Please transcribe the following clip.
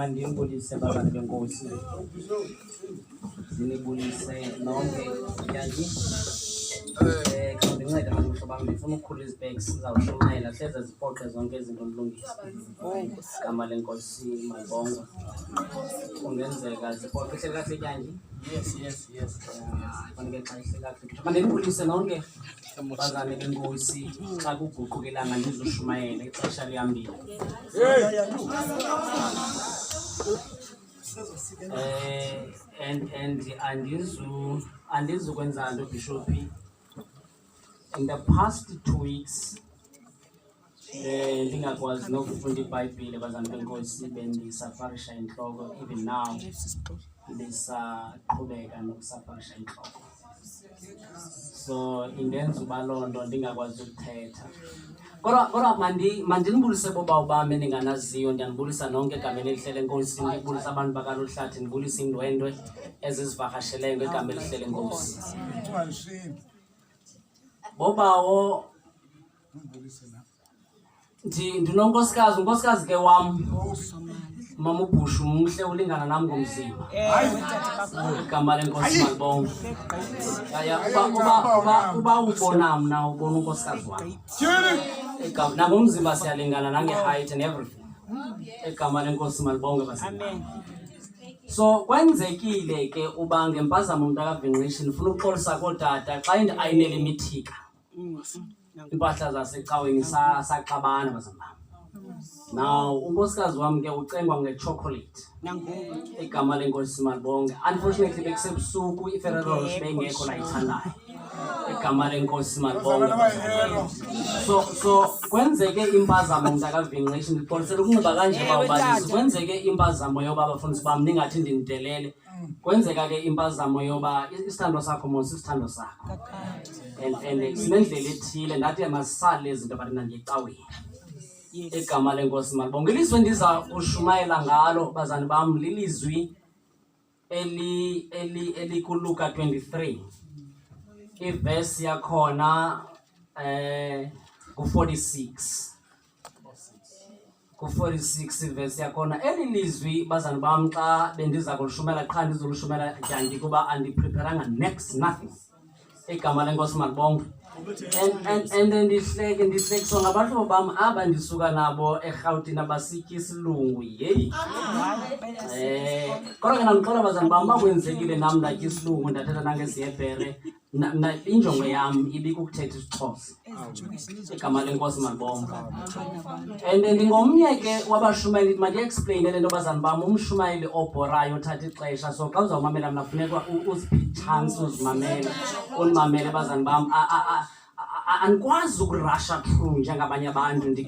mandingibulise bazali benkosi. Zinibulise nonke yazi. Ndinceda manje bami ndifuna ukukhula izibheki sizawushumayela hleze zipoqe zonke izinto ndilungisa. Igama lenkosi malibonga. Kungenzeka zipoqe ihleli kahle tyanji? Yes. Kufanele xa ihleli kahle. Mandinibulise nonke bazali benkosi xa kuguqukelanga ndizoshumayela ixesha lihambile. And andizukwenza nto Bishop. In the past 2 weeks, ndingakwazi nokufunda iBhayibhile bazali benkosi bendisafarisha intloko. Even now ndisaqhubeka nokusafarisha intloko. So indenza uba loo nto ndingakwazi ukuthetha. Kodwa mandinibulise bobawo bami endinganaziyo, ndiyanibulisa nonke egameni elihle lenkosi, ndibulisa abantu bakaLuhlathi, ndibulisa iindwendwe ezizivakasheleyo ngegama elihle lenkosi. Bobawo ndinonkosikazi, unkosikazi ke wam mama uBhushu umhle ulingana nami ngomzimba. Igama lenkosi malibonga. Uba ubona mna ubona unkosikazi wami. Nangomzimba siyalingana nange-height and everything. Igama lenkosi malibonga bazali. So kwenzekile ke uba ngempazamo mntakaVingqishi ndifuna ukuxolisa kootata xa ayinele imithika. Impahla zasecaweni saxabana bazali bam. Now unkosikazi wami ke ucengwa ngechocolate. Igama lenkosi malibonga. Unfortunately bekusebusuku iFerrero Rocher bengekho layithandayo. Igama lenkosi malibonga. So kwenzeke impazamo mntakaVingqishi ndixolisela ukunxiba kanje babalisi. Kwenzeke impazamo yoba abafundisi bam ningathi ndinidelele. Kwenzeka ke impazamo yoba isithando sakho mos isithando sakho. And sinendlela ethile ndathi masisale izinto bathi nandiyecaweni. Igama lenkosi malibonga. Ilizwi ndiza kushumayela ngalo bazali bam lilizwi eliKuluka 23. Ivesi yakhona ku46. Ku46 ivesi yakhona. Eli lizwi bazali bam xa bendiza kulishumayela qha ndizolushumela tyanti kuba andipreparanga next nothing. Igama lenkosi malibonga. And ndihleke so ngabahlobo bam aba ndisuka nabo eRhawutini abasitya isilungu yeyi. Kodwa ke ndandixola bazali bam bakwenzekile nam ndatya isilungu ndathetha nangesiyebhere. Injongo yam ibikukuthetha isiXhosa. Igama lenkosi malibonga. And ndingomnye ke wabashumayeli mandiexplainele into bazali bam umshumayeli obhorayo othatha ixesha. So xa uzawumamela mna funeka uziphe chance uzimamele unimamele bazali bam. Andikwazi ukurasha through njengabanye abantu.